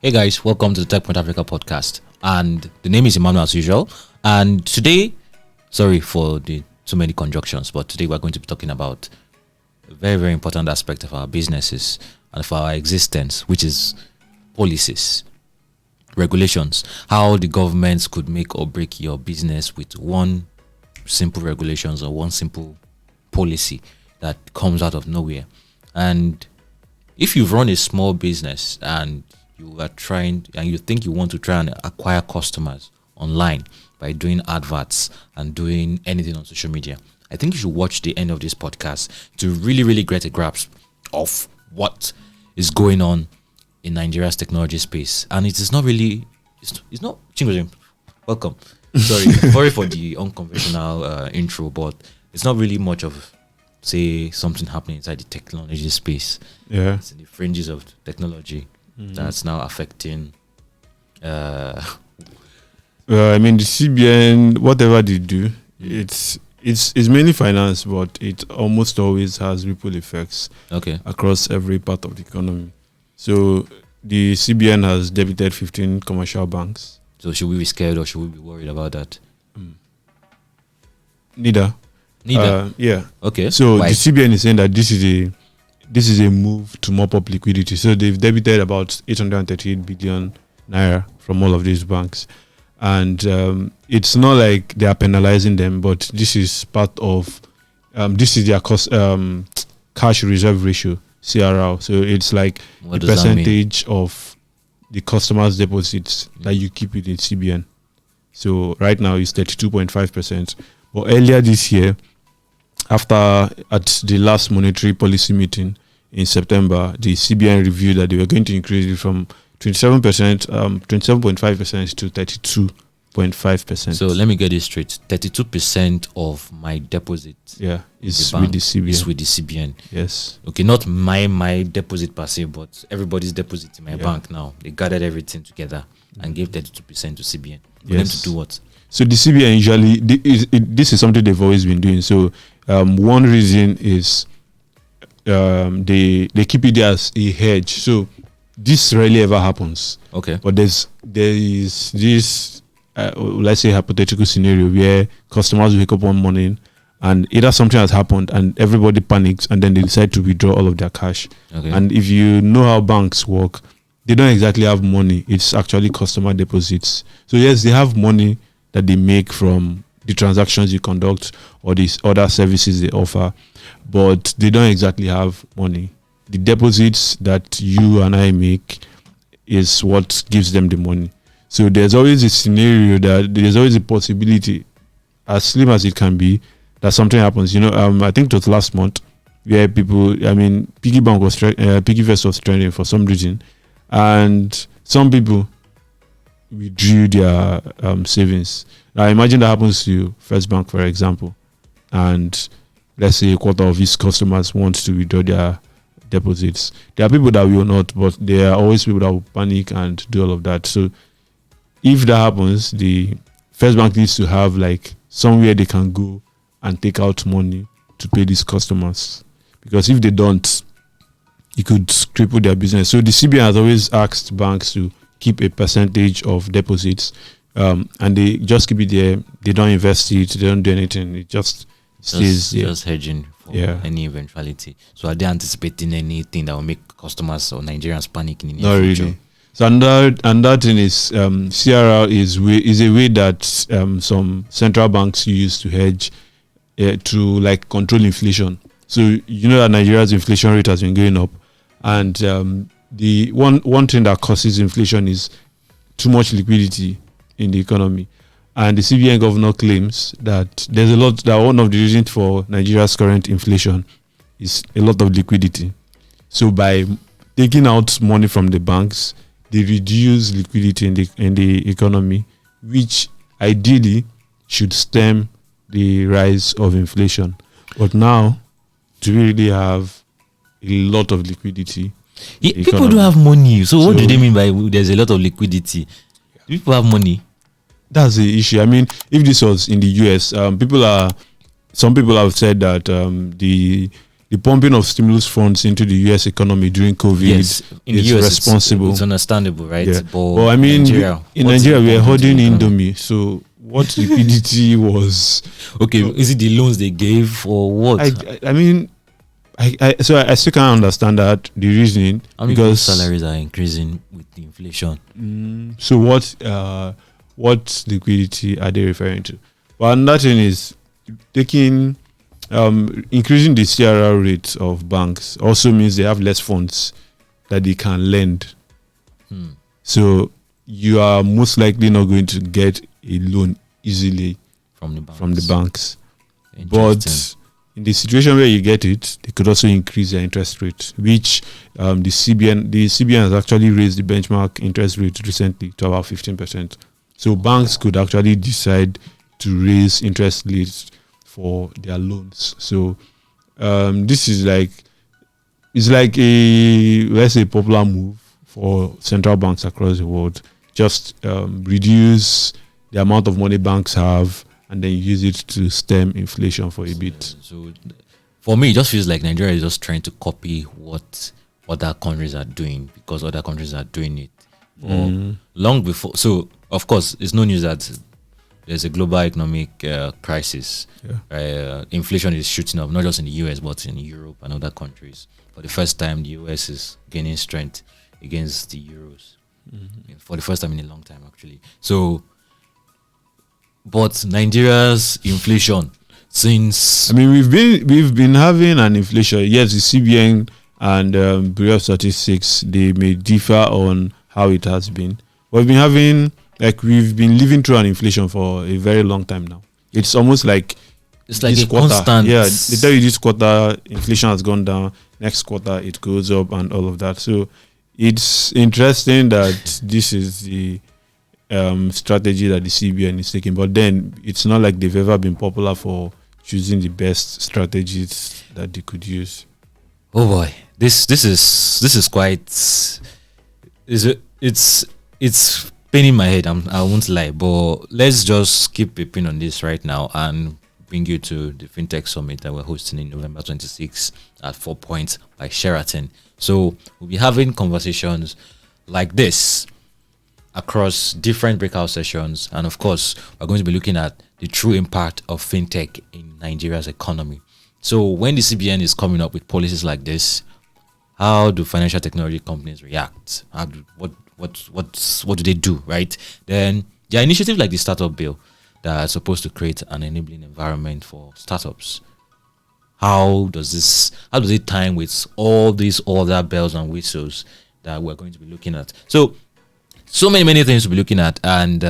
Hey guys, welcome to the Techpoint Africa Podcast. And the name is Emmanuel as usual. And today, sorry for the too many conjunctions, but today we're going to be talking about a very, very important aspect of our businesses and of our existence, which is policies, regulations, how the governments could make or break your business with one simple regulations or one simple policy that comes out of nowhere. And if you've run a small business and you are trying and you think you want to try and acquire customers online by doing adverts and doing anything on social media, I think you should watch the end of this podcast to really get a grasp of what is going on in Nigeria's technology space. And it is not really, it's not Chingojem. Welcome. Sorry for the unconventional intro, but it's not really much of, say, something happening inside the technology space. Yeah, it's in the fringes of technology that's now affecting. I mean, the CBN, whatever they do, it's mainly finance, but it almost always has ripple effects. Across every part of the economy. So the CBN has debited 15 commercial banks. So should we be scared or should we be worried about that? Neither. Yeah. Okay. So why? The CBN is saying that this is a move to mop up liquidity. So they've debited about 838 billion naira from all of these banks. And it's not like they are penalizing them, but this is part of this is their cash reserve ratio, CRR. So it's like the percentage of the customer's deposits that you keep in the CBN. So right now it's 32.5%. But earlier this year, at the last monetary policy meeting in September, the CBN reviewed that they were going to increase it from 27.5% to 32.5%. So let me get this straight. 32% of my deposits is with the CBN. Is with the CBN. Yes. Okay, not my deposit per se, but everybody's deposit in my bank now. They gathered everything together and gave 32% to CBN. For them to do what? So the CBN usually, this is something they've always been doing. So one reason is they keep it as a hedge. So this rarely ever happens. Okay. But there is this, let's say, hypothetical scenario where customers wake up one morning and either something has happened and everybody panics and then they decide to withdraw all of their cash. Okay. And if you know how banks work, they don't exactly have money. It's actually customer deposits. So yes, they have money that they make from the transactions you conduct or these other services they offer, but they don't exactly have money. The deposits that you and I make is what gives them the money. So there's always a scenario that there's always a possibility, as slim as it can be, that something happens. I think it was last month where PiggyVest was trending for some reason, and some people withdrew their savings. Now imagine that happens to First Bank, for example, and let's say a quarter of its customers want to withdraw their deposits. There are people that will not, but there are always people that will panic and do all of that. So if that happens, the First Bank needs to have like somewhere they can go and take out money to pay these customers, because if they don't, it could cripple their business. So the CBN has always asked banks to keep a percentage of deposits, and they just keep it there. They don't invest it. They don't do anything. It just stays there. Just hedging for any eventuality. So are they anticipating anything that will make customers or Nigerians panic in the near future? Really. So another thing is CRR is a way that some central banks use to hedge to like control inflation. So you know that Nigeria's inflation rate has been going up, and the one thing that causes inflation is too much liquidity in the economy. And the CBN governor claims that one of the reasons for Nigeria's current inflation is a lot of liquidity. So by taking out money from the banks, they reduce liquidity in the economy, which ideally should stem the rise of inflation. But now, do we really have a lot of liquidity? People don't have money. So what do they mean by there's a lot of liquidity? Do people have money? That's the issue. I mean, if this was in the US, some people have said that the the pumping of stimulus funds into the US economy during COVID in the is US responsible. It's understandable, right? Yeah. But I mean, in Nigeria, we are holding Indomie. Indomie. So what liquidity was? Okay, is it the loans they gave or what? I mean, I still can't understand that the reasoning, because salaries are increasing with the inflation. So what liquidity are they referring to? Well, another thing is taking increasing the CRR rate of banks also means they have less funds that they can lend. So you are most likely not going to get a loan easily from the banks. But in the situation where you get it, they could also increase their interest rate, which the CBN has actually raised the benchmark interest rate recently to about 15%. So banks could actually decide to raise interest rates for their loans. So this is like a, let's say, popular move for central banks across the world. Just reduce the amount of money banks have and then use it to stem inflation for a bit. So for me, it just feels like Nigeria is just trying to copy what other countries are doing, because other countries are doing it long before. So of course, it's no news that there's a global economic crisis. Inflation is shooting up, not just in the US, but in Europe and other countries. For the first time, the US is gaining strength against the euros. For the first time in a long time, actually. So, but Nigeria's inflation, since... I mean, we've been having an inflation. Yes, the CBN and Bureau of Statistics, they may differ on how it has been. We've been living through an inflation for a very long time now. It's almost like it's like this a quarter, constant. Yeah, they tell you this quarter inflation has gone down. Next quarter it goes up and all of that. So it's interesting that this is the strategy that the CBN is taking. But then it's not like they've ever been popular for choosing the best strategies that they could use. Oh boy, this is quite. It's paining my head. I won't lie, but let's just keep a pin on this right now and bring you to the FinTech Summit that we're hosting in November 26th at 4 Points by Sheraton. So we'll be having conversations like this across different breakout sessions, and of course, we're going to be looking at the true impact of FinTech in Nigeria's economy. So when the CBN is coming up with policies like this, how do financial technology companies react? What do they do, right? Then there are initiatives like the startup bill that are supposed to create an enabling environment for startups. How does it tie in with all these other bells and whistles that we're going to be looking at? So many things to be looking at, and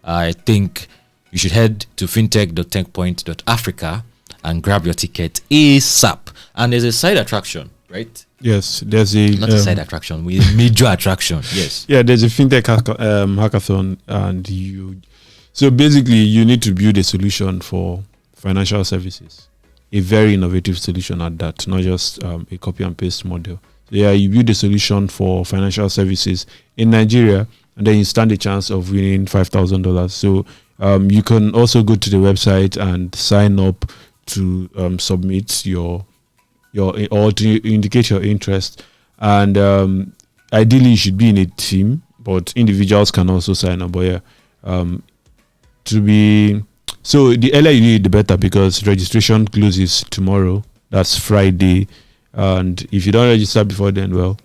I think you should head to fintech.techpoint.africa and grab your ticket ASAP. And there's a side attraction, right? Yes, there's not a side attraction, with a major attraction. Yes. Yeah, there's a fintech hackathon, and so basically you need to build a solution for financial services, a very innovative solution at that, not just a copy and paste model. So yeah, you build a solution for financial services in Nigeria, and then you stand a chance of winning $5,000. So you can also go to the website and sign up to submit your or to indicate your interest, and ideally you should be in a team, but individuals can also sign up. But yeah, so the earlier you do it, the better, because registration closes tomorrow. That's Friday, and if you don't register before then, well,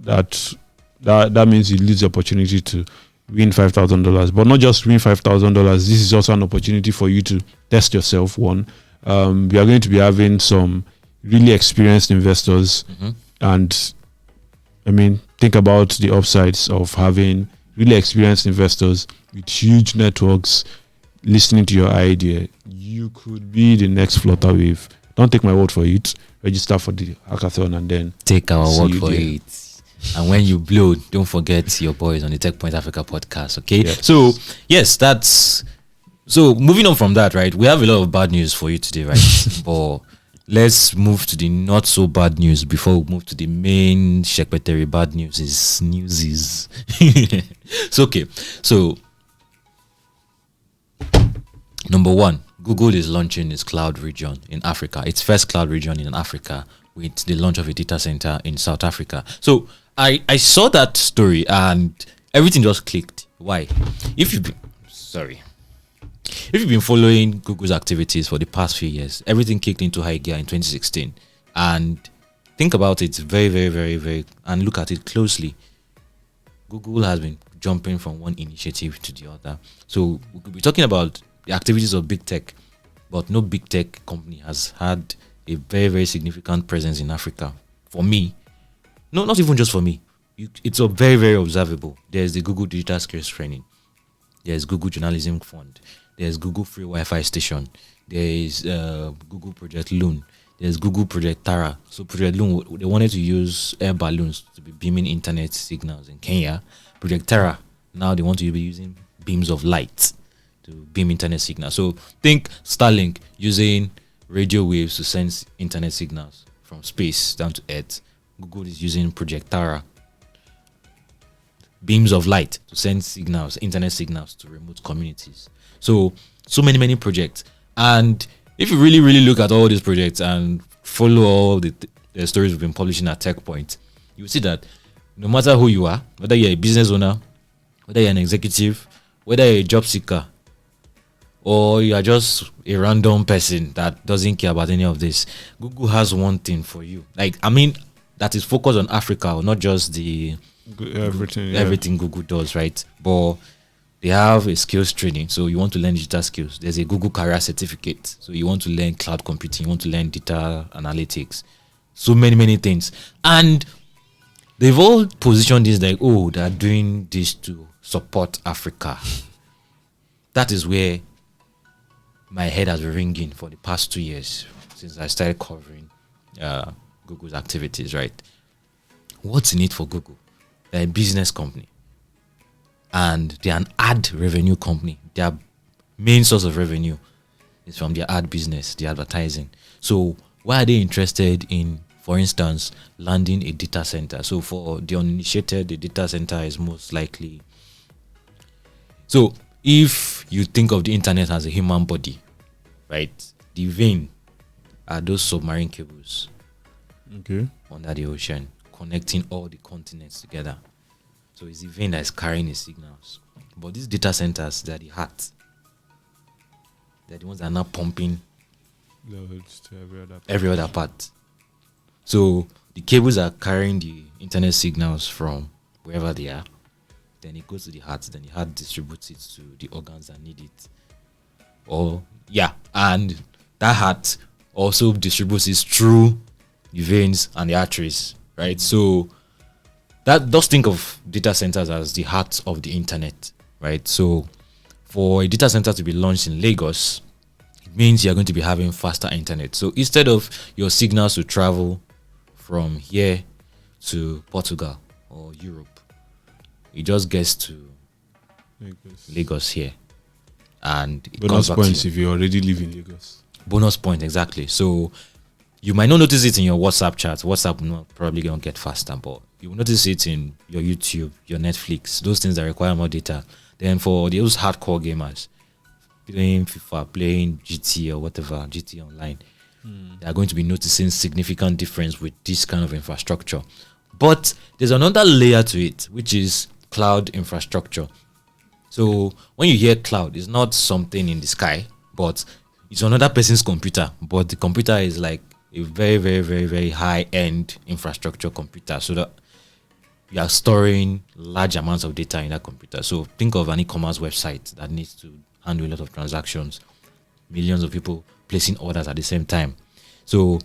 that means you lose the opportunity to win $5,000. But not just win $5,000. This is also an opportunity for you to test yourself. One. We are going to be having some really experienced investors, and I mean, think about the upsides of having really experienced investors with huge networks listening to your idea. You could be the next Flutterwave. Don't take my word for it. Register for the hackathon and then take our word for it. And when you blow, don't forget your boys on the Techpoint Africa podcast. Okay, yes. So yes, so moving on from that, right? We have a lot of bad news for you today, right? But let's move to the not so bad news before we move to the main Shekpeteri bad news. So okay, so number one, Google is launching its cloud region in Africa, its first cloud region in Africa, with the launch of a data center in South Africa. So I saw that story and everything just clicked. Why? If you've been following Google's activities for the past few years, everything kicked into high gear in 2016. And think about it very, very, very, very, and look at it closely. Google has been jumping from one initiative to the other. So we could be talking about the activities of big tech, but no big tech company has had a very, very significant presence in Africa. For me, no, not even just for me. It's a very, very observable. There's the Google Digital Skills Training. There's Google Journalism Fund. There's Google Free Wi-Fi Station. There is Google Project Loon. There's Google Project Tara. So Project Loon, they wanted to use air balloons to be beaming internet signals in Kenya. Project Tara, now they want to be using beams of light to beam internet signals. So think Starlink using radio waves to send internet signals from space down to Earth. Google is using Project Tara, beams of light to send signals, internet signals to remote communities. So many projects. And if you really, really look at all these projects and follow all the stories we've been publishing at Techpoint, you will see that no matter who you are, whether you're a business owner, whether you're an executive, whether you're a job seeker, or you are just a random person that doesn't care about any of this, Google has one thing for you. That is focused on Africa, or not just the everything Google does, right? But they have a skills training. So you want to learn digital skills. There's a Google Career Certificate. So you want to learn cloud computing. You want to learn data analytics. So many things. And they've all positioned this like, oh, they're doing this to support Africa. That is where my head has been ringing for the past 2 years since I started covering Google's activities, right? What's in it for Google? They're a business company. And they're an ad revenue company. Their main source of revenue is from their ad business, the advertising. So why are they interested in, for instance, landing a data center? So for the uninitiated, the data center is most likely. So if you think of the internet as a human body, right? The vein are those submarine cables under the ocean, connecting all the continents together. So it's the vein that is carrying the signals. But these data centers, they're the heart. They're the ones that are now pumping loads to every other part. So the cables are carrying the internet signals from wherever they are. Then it goes to the heart. Then the heart distributes it to the organs that need it. And that heart also distributes it through the veins and the arteries, right? So that does think of data centers as the heart of the internet, right? So for a data center to be launched in Lagos, it means you're going to be having faster internet. So instead of your signals to travel from here to Portugal or Europe, it just gets to Lagos here. And it bonus points if you already live in Lagos. Bonus point, exactly. So you might not notice it in your WhatsApp chat. WhatsApp will not probably going to get faster, but you will notice it in your YouTube, your Netflix, those things that require more data. Then for those hardcore gamers, playing FIFA, playing GT or whatever, GT Online, they are going to be noticing significant difference with this kind of infrastructure. But there's another layer to it, which is cloud infrastructure. So when you hear cloud, it's not something in the sky, but it's another person's computer. But the computer is like a very, very, very, very high-end infrastructure computer, so that you are storing large amounts of data in that computer. So think of an e-commerce website that needs to handle a lot of transactions, millions of people placing orders at the same time. So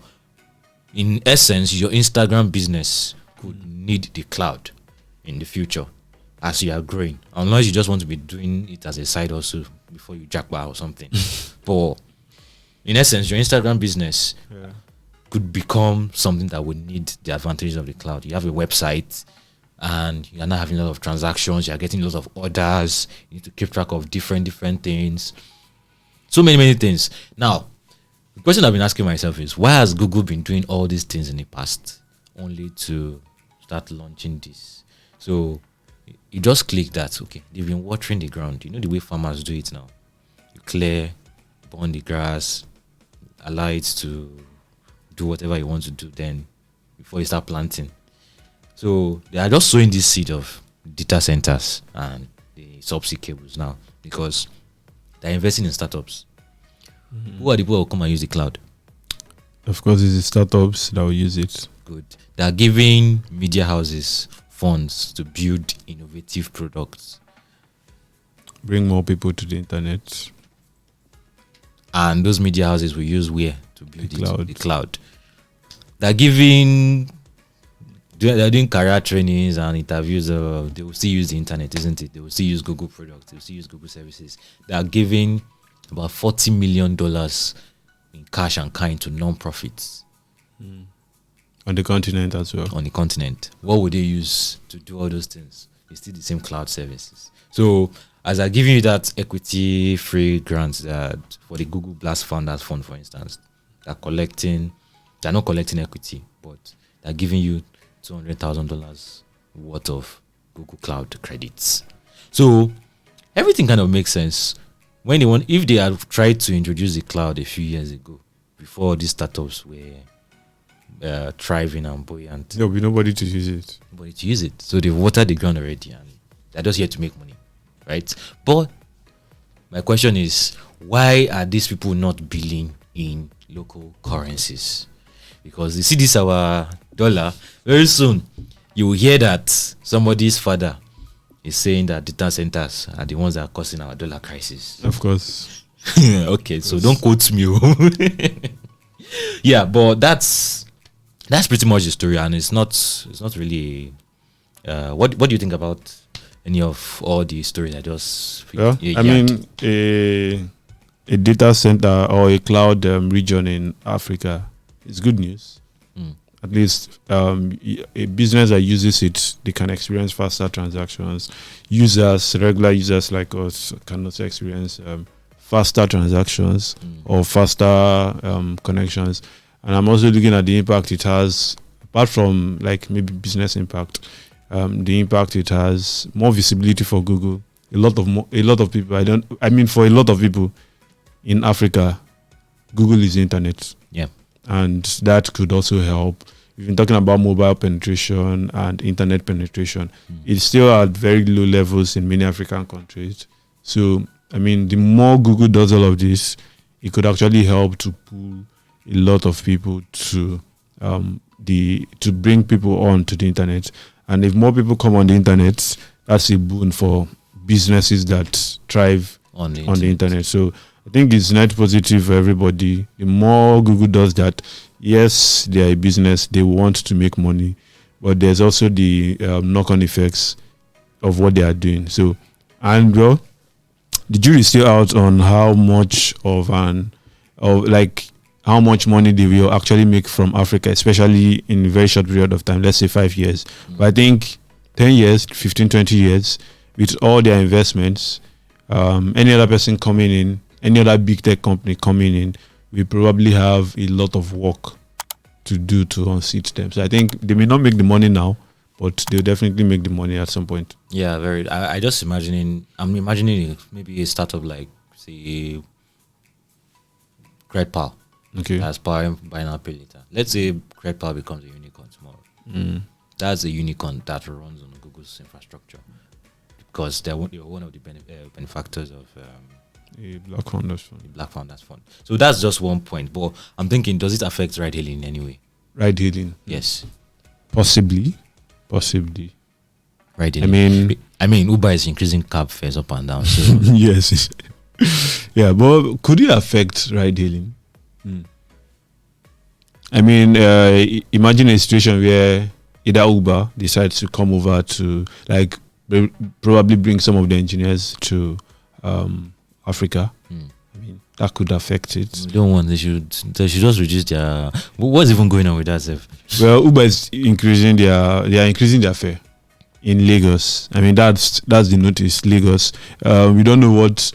in essence, your Instagram business could need the cloud in the future as you are growing, unless you just want to be doing it as a side hustle before you jackpot or something. But in essence, your Instagram business could become something that would need the advantages of the cloud. You have a website and you're not having a lot of transactions, you're getting a lot of orders, you need to keep track of different things. So many things. Now, the question I've been asking myself is, why has Google been doing all these things in the past only to start launching this? So you just click that, okay, they've been watering the ground. You know the way farmers do it now. You clear burn the grass, allow it to do whatever you want to do then before you start planting. So they are just sowing this seed of data centers and the subsea cables now because they're investing in startups. Who are the people who come and use the cloud? Of course, it's the startups that will use it. Good. They are giving media houses funds to build innovative products. Bring more people to the internet. And those media houses will use where to build The cloud. They're doing career trainings and interviews. They will still use the internet, isn't it? They will still use Google products. They will still use Google services. They are giving about $40 million in cash and kind to non-profits. On the continent as well. On the continent. What would they use to do all those things? It's still the same cloud services. So as I'm giving you that equity-free grants for the Google Blast Founders Fund, for instance, they're not collecting equity, but they're giving you $200,000 worth of Google Cloud credits. So everything kind of makes sense. If they had tried to introduce the cloud a few years ago, before these startups were thriving and buoyant, There'll be nobody to use it. So they've watered the ground already, and they're just here to make money, right? But my question is, why are these people not billing in local currencies? Because you see this our dollar, very soon you will hear that somebody's father is saying that data centers are the ones that are causing our dollar crisis. Of course. Okay, so don't quote me. Yeah, but that's pretty much the story, and it's not really. What do you think about any of all the stories I just? Well, I mean, a data center or a cloud region in Africa is good news. At least a business that uses it, they can experience faster transactions. Regular users like us, cannot experience faster transactions or faster connections. And I'm also looking at the impact it has, apart from like maybe business impact, the impact it has, more visibility for Google. A lot of people. For a lot of people in Africa, Google is the internet. Yeah. And that could also help. We've been talking about mobile penetration and internet penetration. It's still at very low levels in many African countries. So, I mean, the more Google does all of this, it could actually help to pull a lot of people to bring people on to the internet. And if more people come on the internet, that's a boon for businesses that thrive on the internet. So I think it's net positive for everybody. The more Google does that, yes, they are a business, they want to make money, but there's also the knock-on effects of what they are doing. So, and well, the jury is still out on how much how much money they will actually make from Africa, especially in a very short period of time, let's say 5 years. But I think 10 years, 15, 20 years, with all their investments, any other person coming in, any other big tech company coming in, we probably have a lot of work to do to unseat them. So I think they may not make the money now, but they'll definitely make the money at some point. Yeah, I'm imagining maybe a startup like, say, CredPal. Okay. As buy now, pay later. Let's say CredPal becomes a unicorn tomorrow. That's a unicorn that runs on Google's infrastructure because they're one of the benefactors of the Black Founders Fund. So that's just one point. But I'm thinking, does it affect ride hailing in any way? Ride hailing? Yes. Possibly. Ride hailing. I mean, Uber is increasing cab fares up and down. So yes. Yeah, but could it affect ride hailing? I mean, imagine a situation where either Uber decides to come over to probably bring some of the engineers to Africa. I mean, that could affect it. We don't want. They should just reduce their. What's even going on with that, Seth? Well, Uber is increasing their fare in Lagos. I mean, that's the notice. Lagos. We don't know what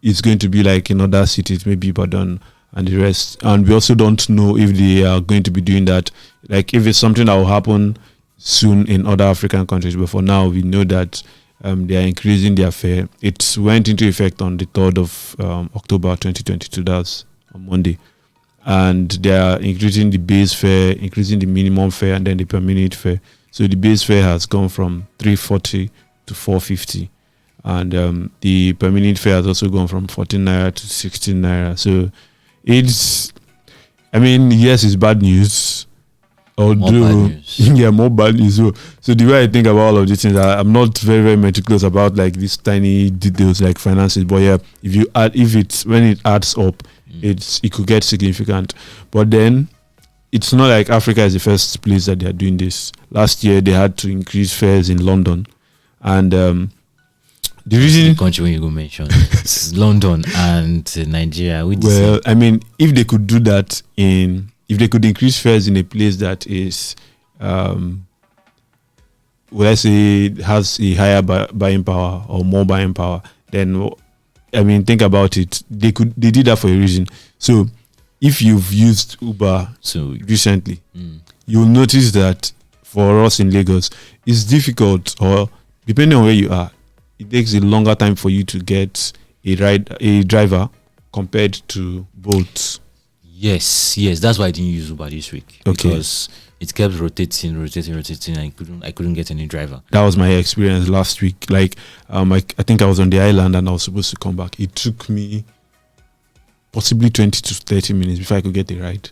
it's going to be like in other cities, maybe Ibadan and the rest. And we also don't know if they are going to be doing that. Like if it's something that will happen soon in other African countries. But for now, we know that they are increasing their fare. It went into effect on the 3rd of October 2022. That's on Monday. And they are increasing the base fare, increasing the minimum fare, and then the per minute fare. So the base fare has gone from 340 to 450. And the per minute fare has also gone from 14 naira to 16 naira. So it's, yes, it's bad news. Although, more bad news. Yeah, more bad news. So the way I think about all of these things, I'm not very, very meticulous about like these tiny details like finances. But yeah, when it adds up, it could get significant. But then it's not like Africa is the first place that they are doing this. Last year they had to increase fares in London, and the reason the country when you go mention London and Nigeria. If they could do that if they could increase fares in a place that is let's say has a higher buying power or more buying power, then think about it. They did that for a reason. So if you've used Uber recently, you'll notice that for us in Lagos, it's difficult, or depending on where you are, it takes a longer time for you to get a driver compared to Bolt. Yes, that's why I didn't use Uber this week. Okay. Because it kept rotating. I couldn't get any driver. That was my experience last week. Like, I think I was on the island and I was supposed to come back. It took me possibly 20 to 30 minutes before I could get a ride.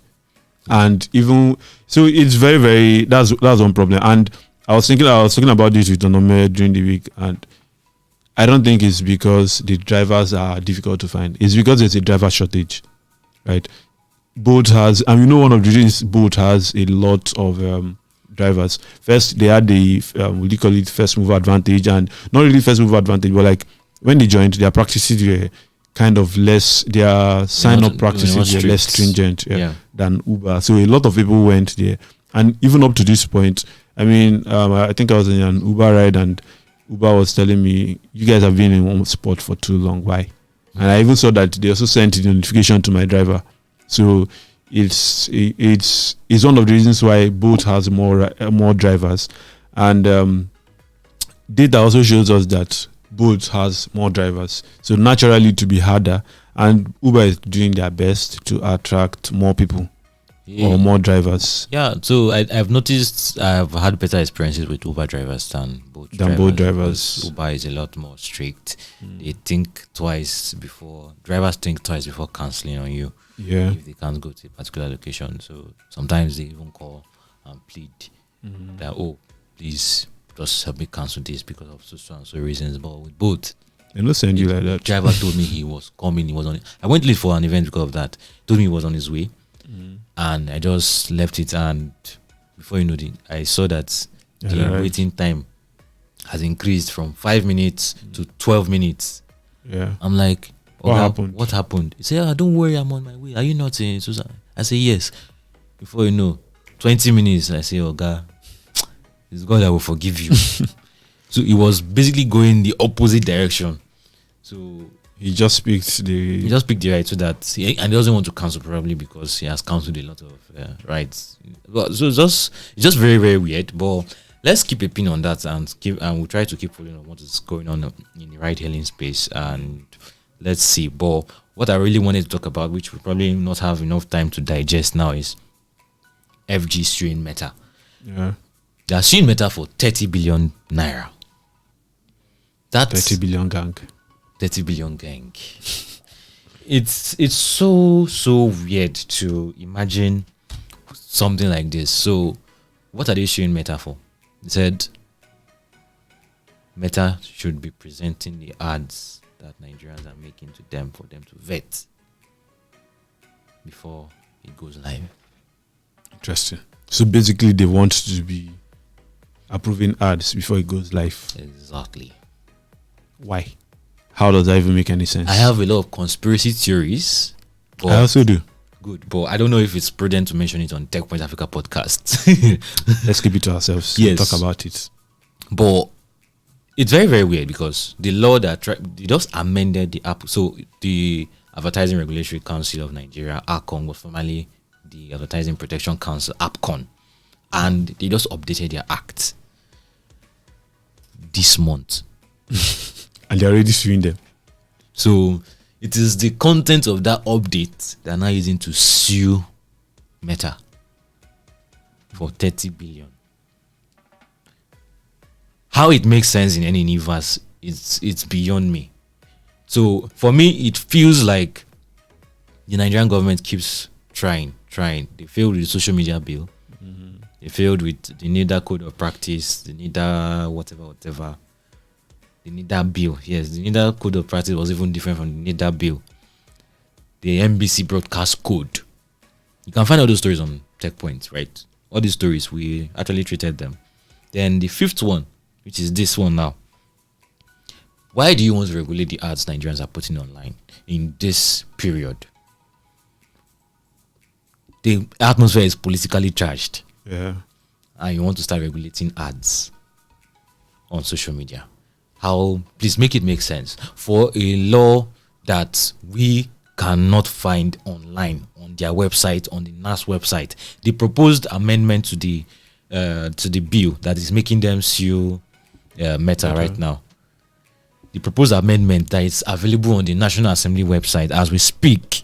And even so, it's very, very. That's one problem. And I was talking about this with Madumere during the week, and I don't think it's because the drivers are difficult to find. It's because there's a driver shortage, right? Bolt has, and one of the reasons Bolt has a lot of drivers. First, they had the we call it first mover advantage, and not really first mover advantage, but like when they joined, their practices were kind of less. Their sign-up practices were less stringent than Uber. So a lot of people went there, and even up to this point, I think I was in an Uber ride, and Uber was telling me, "You guys have been in one spot for too long. Why?" And I even saw that they also sent a notification to my driver. So it's one of the reasons why Bolt has more drivers, and data also shows us that Bolt has more drivers. So naturally, to be harder, and Uber is doing their best to attract more people or more drivers. Yeah. So I've noticed I've had better experiences with Uber drivers than Bolt drivers. Uber is a lot more strict. They think twice before cancelling on you. Yeah. If they can't go to a particular location. So sometimes they even call and plead that, please just help me cancel this because of so and so reasons. But with Bolt, they don't send you like that. Driver told me he was coming. He was on. I went late for an event because of that. Told me he was on his way, and I just left it. And before you know it, I saw that the waiting time has increased from 5 minutes to 12 minutes. Yeah. I'm like, What happened? What happened? He said, don't worry, I'm on my way. Are you not in Susan? I say, yes. Before you know, 20 minutes, I say, God, it's God that will forgive you. So he was basically going the opposite direction. So he just picked the right, so that and he doesn't want to cancel probably because he has cancelled a lot of rights. But so it's just very, very weird. But let's keep a pin on that and we'll try to keep following on what is going on in the ride-hailing space, and let's see. But what I really wanted to talk about, which we probably not have enough time to digest now, is FG suing Meta. Yeah. They are suing Meta for 30 billion naira. That's 30 billion gang. 30 billion gang. It's so weird to imagine something like this. So what are they suing Meta for? They said Meta should be presenting the ads that Nigerians are making to them for them to vet before it goes live. Interesting. So basically they want to be approving ads before it goes live. Exactly. Why? How does that even make any sense? I have a lot of conspiracy theories. I also do. Good, but I don't know if it's prudent to mention it on Techpoint Africa Podcast. Let's keep it to ourselves. Yes. We'll talk about it. But it's very, very weird because the law that they just amended the app. So the Advertising Regulatory Council of Nigeria, ACON, was formerly the Advertising Protection Council, APCON, and they just updated their act this month. And they're already suing them. So it is the content of that update they're now using to sue Meta for 30 billion. How it makes sense in any universe, it's beyond me. So for me, it feels like the Nigerian government keeps trying. They failed with the social media bill. They failed with the NIDA code of practice, the NIDA whatever. The NIDA bill. Yes, the NIDA code of practice was even different from the NIDA bill. The NBC broadcast code. You can find all those stories on Techpoint, right? All these stories, we actually treated them. Then the fifth one, which is this one now. Why do you want to regulate the ads Nigerians are putting online in this period? The atmosphere is politically charged. Yeah. And you want to start regulating ads on social media. How? Please make it make sense for a law that we cannot find online on their website, on the NAS website. The proposed amendment to the bill that is making them sue Meta right now. The proposed amendment that is available on the National Assembly website as we speak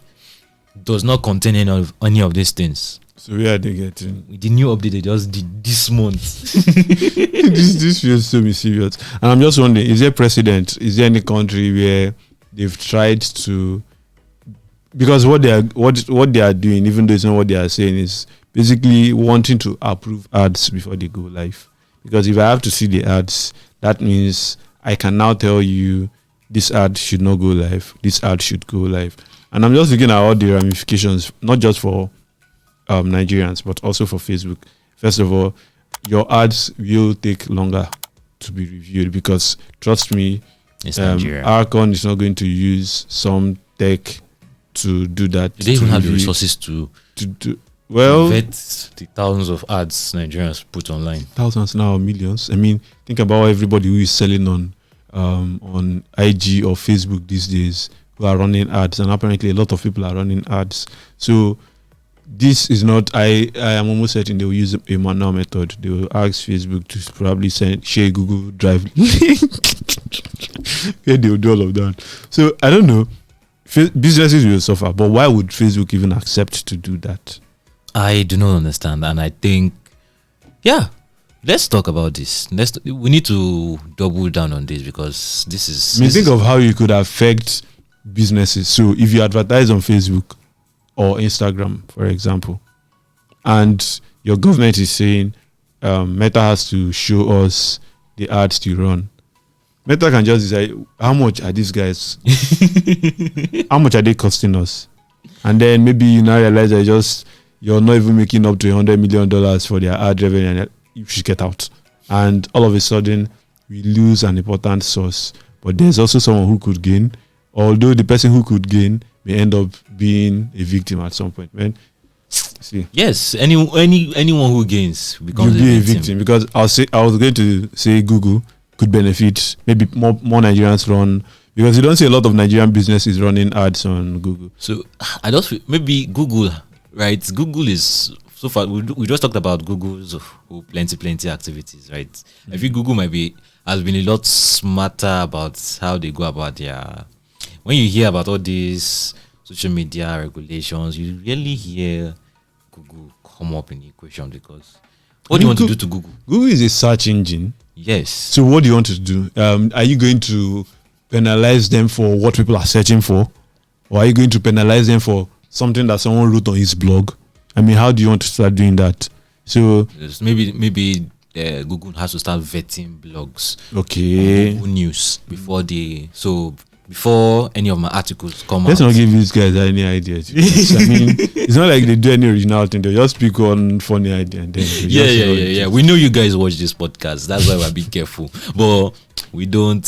does not contain any of these things. So where are they getting? With the new update they just did this month. this feels so mysterious. And I'm just wondering, is there precedent? Is there any country where they've tried to, because what they are doing, even though it's not what they are saying, is basically wanting to approve ads before they go live. Because if I have to see the ads, that means I can now tell you this ad should not go live, this ad should go live. And I'm just looking at all the ramifications, not just for Nigerians, but also for Facebook. First of all, your ads will take longer to be reviewed because, trust me, Arcon is not going to use some tech to do that. Do they even have the resources to vet the thousands of ads Nigerians put online? Thousands now, millions. I mean, think about everybody who is selling on IG or Facebook these days who are running ads, and apparently a lot of people are running ads. So this is not, I am almost certain they will use a manual method. They will ask Facebook to probably share Google Drive link. Yeah, they will do all of that. So I don't know. Businesses will suffer, but why would Facebook even accept to do that? I do not understand, and I think, let's talk about this. We need to double down on this because this is. Think of how you could affect businesses. So if you advertise on Facebook or Instagram, for example, and your government is saying Meta has to show us the ads to run, Meta can just decide how much are these guys, how much are they costing us, and then maybe you now realize that you're not even making up to $100 million for their ad revenue, and you should get out. And all of a sudden, we lose an important source. But there's also someone who could gain, although the person who could gain may end up being a victim at some point. Man, see. Yes, anyone who gains becomes a victim. Because I was going to say Google could benefit. Maybe more Nigerians run, because you don't see a lot of Nigerian businesses running ads on Google. So I just maybe Google, right? Google is so far. We just talked about Google's plenty activities, right? Mm-hmm. I think Google has been a lot smarter about how they go about their. When you hear about all these social media regulations, you really hear Google come up in the equation, because what do you want to do to Google? Google is a search engine. Yes. So what do you want to do? Are you going to penalize them for what people are searching for? Or are you going to penalize them for something that someone wrote on his blog? I mean, how do you want to start doing that? So yes, maybe Google has to start vetting blogs. Okay. Google News before any of my articles come out. Let's not give these guys any ideas. I mean, it's not like they do any original thing. They just pick one funny idea and then yeah. We know you guys watch this podcast. That's why we're being careful. But we're not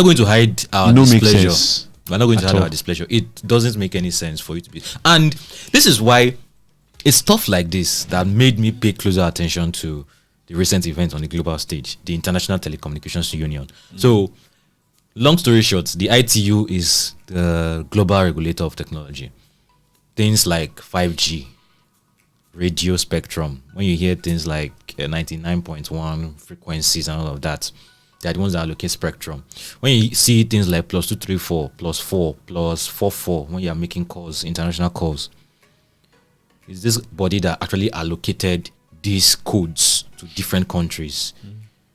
going to hide our displeasure. We're not going to hide our displeasure. It doesn't make any sense for you to be. And this is why it's stuff like this that made me pay closer attention to the recent event on the global stage, the International Telecommunications Union. So, long story short, the ITU is the global regulator of technology. Things like 5G, radio spectrum, when you hear things like 99.1 frequencies and all of that, They are the ones that allocate spectrum. When you see things like +234, +4, +44, when you are making calls, international calls, it's this body that actually allocated these codes to different countries.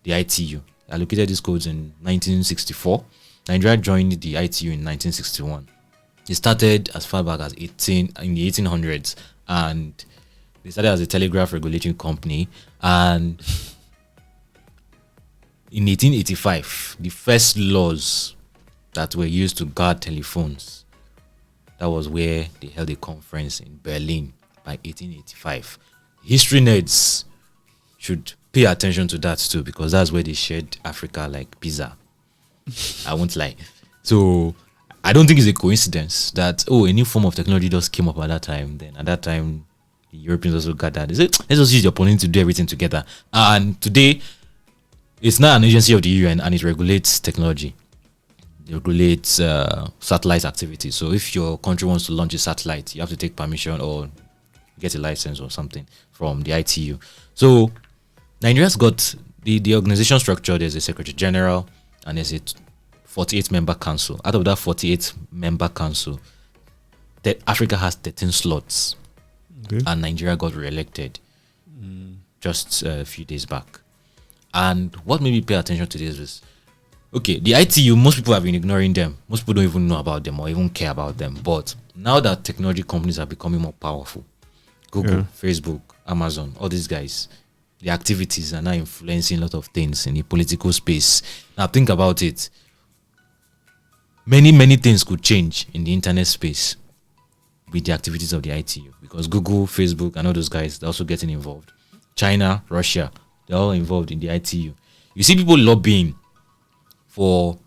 The ITU allocated these codes in 1964. Nigeria joined the ITU in 1961. It started as far back as in the 1800s, and they started as a telegraph regulatory company. And in 1885, the first laws that were used to guard telephones, that was where they held a conference in Berlin by 1885. History nerds should pay attention to that too, because that's where they shared Africa like pizza. I won't lie. So I don't think it's a coincidence that a new form of technology just came up at that time. Then at that time, the Europeans also got that. They said, let's just use your opponent to do everything together. And today, it's not an agency of the UN, and it regulates technology. It regulates satellite activity. So if your country wants to launch a satellite, you have to take permission or get a license or something from the ITU. So Nigeria's got the organization structure. There's a Secretary General and there's a 48-member council. Out of that 48-member council, Africa has 13 slots. Okay. And Nigeria got re-elected just a few days back. And what made me pay attention to this is, okay, the ITU, most people have been ignoring them. Most people don't even know about them or even care about them. But now that technology companies are becoming more powerful, Google, Facebook, Amazon, all these guys, the activities are now influencing a lot of things in the political space. Now think about it. Many things could change in the internet space with the activities of the ITU, because Google, Facebook, and all those guys, they're also getting involved. China, Russia, they're all involved in the ITU. You see people lobbying for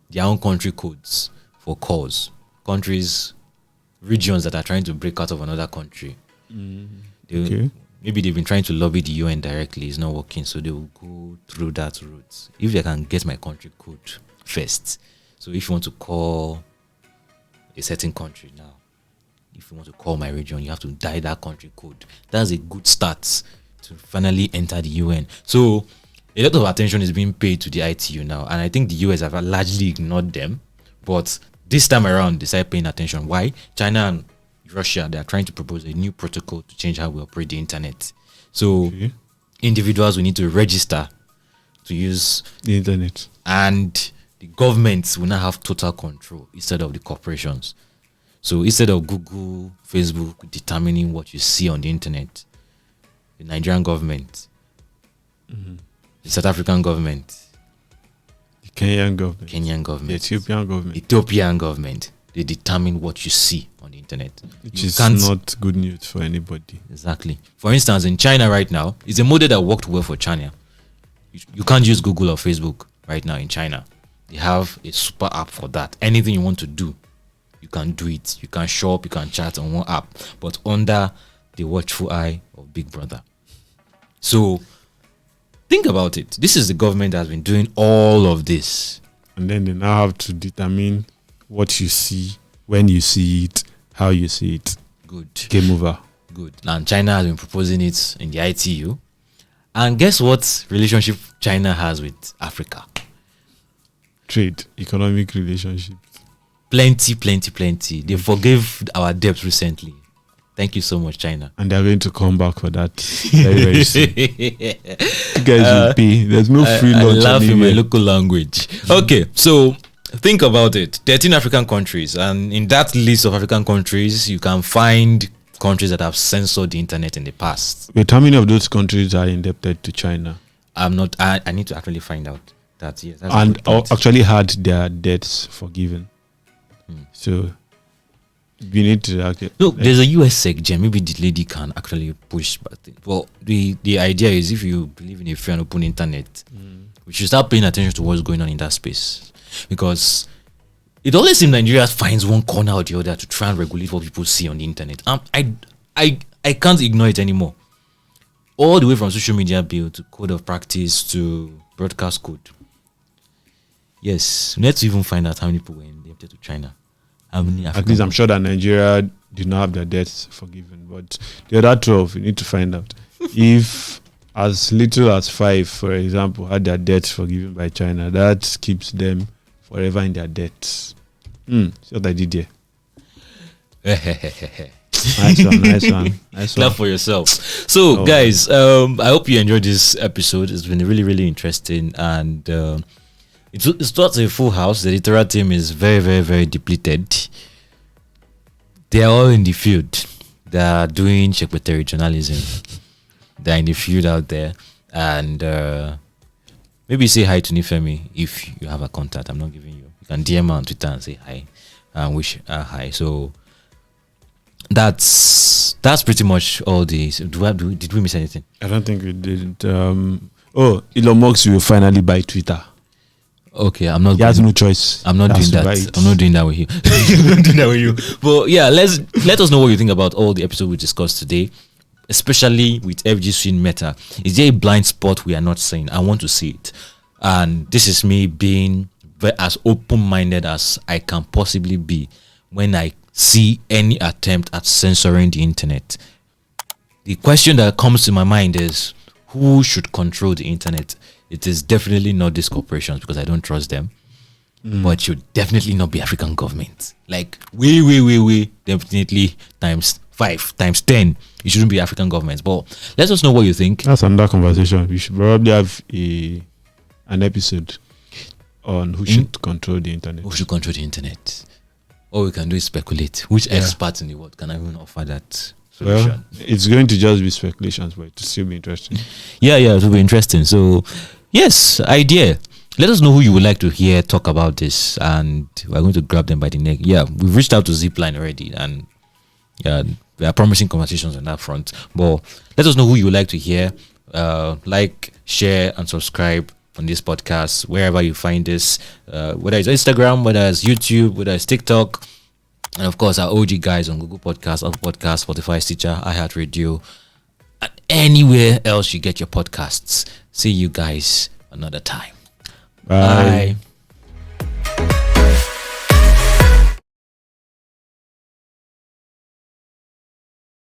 their own country codes for calls. Countries, regions that are trying to break out of another country. Maybe they've been trying to lobby the UN directly. It's not working, so they will go through that route. If they can get my country code first. So if you want to call a certain country now, if you want to call my region, you have to dial that country code. That's a good start to finally enter the UN. So a lot of attention is being paid to the ITU now, and I think the US have largely ignored them. But this time around, they started paying attention. Why? China and Russia, they are trying to propose a new protocol to change how we operate the internet. So individuals will need to register to use the internet, and the governments will now have total control instead of the corporations. So instead of Google, Facebook determining what you see on the internet, the Nigerian government, the South African government, the Kenyan government, the Ethiopian government, they determine what you see on the internet. Which is not good news for anybody. Exactly. For instance, in China right now, it's a model that worked well for China. You can't use Google or Facebook right now in China. They have a super app for that. Anything you want to do, you can do it. You can shop, you can chat on one app, but under the watchful eye of Big Brother. So think about it. This is the government that has been doing all of this. And then they now have to determine what you see, when you see it, how you see it. Good. Game over. Good. And China has been proposing it in the ITU. And guess what relationship China has with Africa? Trade, economic relationship. Plenty. They forgave our debt recently. Thank you so much, China. And they're going to come back for that very, very soon. You guys will pay. There's no free lunch. I laugh in my local language. Okay, so think about it. 13 African countries. And in that list of African countries, you can find countries that have censored the internet in the past. Wait, how many of those countries are indebted to China? I need to actually find out that. Yes, and actually had their debts forgiven. So we need to look. There's a US SecGen. Maybe the lady can actually push back. Well, the idea is, if you believe in a free and open internet, we should start paying attention to what's going on in that space, because it always seems Nigeria finds one corner or the other to try and regulate what people see on the internet. I can't ignore it anymore. All the way from social media bill to code of practice to broadcast code. Yes, let's even find out how many people were indebted to China. How many At least I'm sure that Nigeria did not have their debts forgiven, but the other 12, we need to find out. If as little as 5, for example, had their debts forgiven by China, that keeps them forever in their debts. See what I did here. Nice one. Clap for yourself. So, guys, I hope you enjoyed this episode. It's been really, really interesting, and it's not a full house. The literal team is very, very, very depleted. They are all in the field. They are doing secretary journalism. They're in the field out there, and maybe say hi to Nifemi if you have a contact. I'm not giving you. You can DM her on Twitter and say hi and wish her hi. So that's pretty much all the. Did we miss anything? I don't think we did. Elon Musk will finally buy Twitter. Okay, I'm not. He has no choice. I'm not doing that. I'm not doing that with you. I'm not doing that with you. But yeah, let us know what you think about all the episodes we discussed today, especially with FG Swing Meta. Is there a blind spot we are not seeing? I want to see it, and this is me being as open-minded as I can possibly be when I see any attempt at censoring the internet. The question that comes to my mind is, who should control the internet? It is definitely not these corporations, because I don't trust them. But it should definitely not be African government. Like, way, definitely times 5, times 10. It shouldn't be African governments. But let us know what you think. That's another conversation. We should probably have an episode on who should control the internet. Who should control the internet? All we can do is speculate. Which experts in the world can even offer that solution? Well, it's going to just be speculations, but it will still be interesting. Yeah, it will be interesting. So, yes, idea. Let us know who you would like to hear talk about this, and we're going to grab them by the neck. Yeah, we've reached out to Zipline already, and we are promising conversations on that front. But let us know who you would like to hear. Like, share, and subscribe on this podcast wherever you find this, whether it's Instagram, whether it's YouTube, whether it's TikTok, and of course our OG guys on Google Podcasts, Apple Podcasts, Spotify, Stitcher, iHeartRadio, and anywhere else you get your podcasts. See you guys another time. Bye.